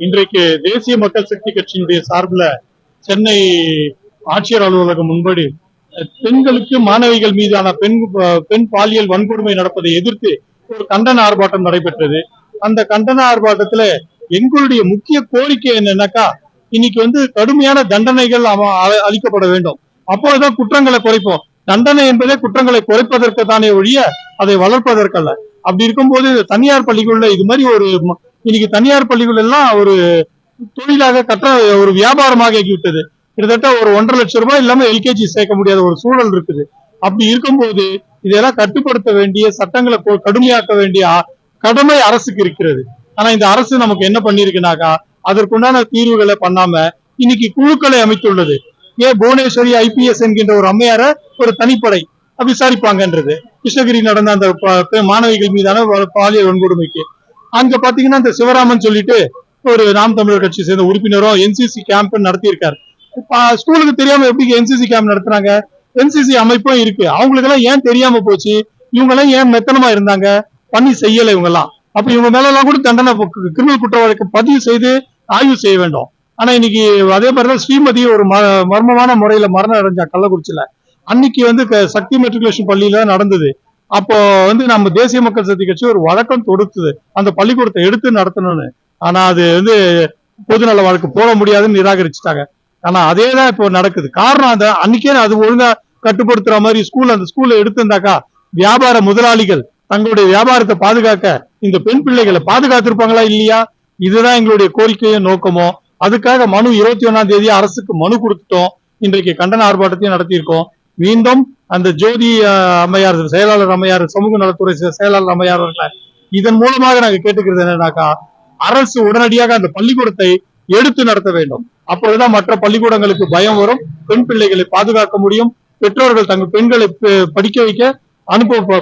இன்றைக்கு தேசிய மக்கள் சக்தி கட்சியினுடைய சார்பில் சென்னை ஆட்சியர் அலுவலகம் முன்படி பெண்களுக்கு மாணவிகள் மீதான பெண் பாலியல் வன்கொடுமை நடப்பதை எதிர்த்து ஒரு கண்டன ஆர்ப்பாட்டம் நடைபெற்றது. அந்த கண்டன ஆர்ப்பாட்டத்துல எங்களுடைய முக்கிய கோரிக்கை என்னன்னாக்கா, இன்னைக்கு கடுமையான தண்டனைகள் அளிக்கப்பட வேண்டும். அப்போதுதான் குற்றங்களை குறைப்போம். தண்டனை என்பதே குற்றங்களை குறைப்பதற்கு தானே ஒழிய அதை வளர்ப்பதற்கல்ல. அப்படி இருக்கும்போது தனியார் பள்ளிகள்ல இது மாதிரி இன்னைக்கு தனியார் பள்ளிகள் எல்லாம் ஒரு தொழிலாக ஒரு வியாபாரமாக ஆகிவிட்டது. கிட்டத்தட்ட ஒரு 1.5 லட்சம் ரூபாய் இல்லாம எல்கேஜி சேர்க்க முடியாத ஒரு சூழல் இருக்குது. அப்படி இருக்கும்போது இதெல்லாம் கட்டுப்படுத்த வேண்டிய, சட்டங்களை கடுமையாக்க வேண்டிய கடமை அரசுக்கு இருக்கிறது. ஆனா இந்த அரசு நமக்கு என்ன பண்ணிருக்குனாக்கா, அதற்குண்டான தீர்வுகளை பண்ணாம இன்னைக்கு குழுக்களை அமைத்துள்ளது. புவனேஸ்வரி ஐபிஎஸ் என்கின்ற ஒரு அம்மையார ஒரு தனிப்படை விசாரிப்பாங்கன்றது. கிருஷ்ணகிரி நடந்த அந்த மாணவிகள் மீதான பாலியல் வன்கொடுமைக்கு அங்க பாத்தீங்கன்னா இந்த சிவராமன் சொல்லிட்டு ஒரு நாம் தமிழர் கட்சி சேர்ந்த உறுப்பினரும் என்சிசி கேம்ப் நடத்தியிருக்காரு. ஸ்கூலுக்கு தெரியாம எப்படி என்சிசி கேம்ப் நடத்துறாங்க? என்சிசி அமைப்பும் இருக்கு. அவங்களுக்கு எல்லாம் ஏன் தெரியாம போச்சு? இவங்க எல்லாம் ஏன் மெத்தனமா இருந்தாங்க? பண்ணி செய்யல இவங்க எல்லாம். அப்ப இவங்க மேல எல்லாம் கூட தண்டனை, கிரிமினல் குற்ற வழக்கு பதிவு செய்து ஆய்வு செய்ய வேண்டும். ஆனா இன்னைக்கு அதே மாதிரிதான் ஸ்ரீமதி ஒரு மர்மமான முறையில மரணம் அடைஞ்சா கள்ளக்குறிச்சியில. அன்னைக்கு சக்தி மெட்ரிகுலேஷன் பள்ளியில நடந்தது. அப்போ நம்ம தேசிய மக்கள் சக்தி கட்சி ஒரு வழக்கம் தொடுத்தது, அந்த பள்ளிக்கூடத்தை எடுத்து நடத்தணும்னு. ஆனா அது பொதுநல வழக்கு போட முடியாதுன்னு நிராகரிச்சுட்டாங்க. ஆனா அதேதான் இப்போ நடக்குது. காரணம் அன்னைக்கே அது ஒழுங்கா கட்டுப்படுத்துற மாதிரி அந்த ஸ்கூல்ல எடுத்திருந்தாக்கா வியாபார முதலாளிகள் தங்களுடைய வியாபாரத்தை பாதுகாக்க இந்த பெண் பிள்ளைகளை பாதுகாத்திருப்பாங்களா இல்லையா? இதுதான் எங்களுடைய கோரிக்கையும் நோக்கமோ. அதுக்காக மனு 21ஆம் தேதி அரசுக்கு மனு கொடுத்துட்டோம். இன்றைக்கு கண்டன ஆர்ப்பாட்டத்தையும் நடத்தியிருக்கோம். மீண்டும் அந்த ஜோதி அம்மையார், செயலாளர் அம்மையார், சமூக நலத்துறை செயலாளர் அம்மையார் இதன் மூலமாக நாங்க கேட்டுக்கிறது என்னன்னாக்கா, அரசு உடனடியாக அந்த பள்ளிக்கூடத்தை எடுத்து நடத்த வேண்டும். அப்பொழுதுதான் மற்ற பள்ளிக்கூடங்களுக்கு பயம் வரும், பெண் பிள்ளைகளை பாதுகாக்க முடியும், பெற்றோர்கள் தங்கள் பெண்களை படிக்க வைக்க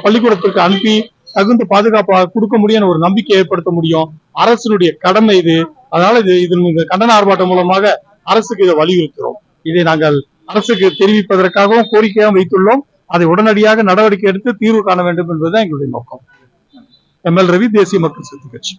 பள்ளிக்கூடத்திற்கு அனுப்பி தகுந்த பாதுகாப்பாக கொடுக்க முடியும் ஒரு நம்பிக்கை ஏற்படுத்த முடியும். அரசினுடைய கடமை இது. அதனால இது கண்டன ஆர்ப்பாட்டம் மூலமாக அரசுக்கு இதை வலியுறுத்துகிறோம். இதை நாங்கள் அரசுக்கு தெரிவிப்பதற்காகவும் கோரிக்கையாக வைத்துள்ளோம். அதை உடனடியாக நடவடிக்கை எடுத்து தீர்வு காண வேண்டும் என்பதுதான் எங்களுடைய நோக்கம். எம்எல் ரவி, தேசிய மக்கள் சக்தி கட்சி.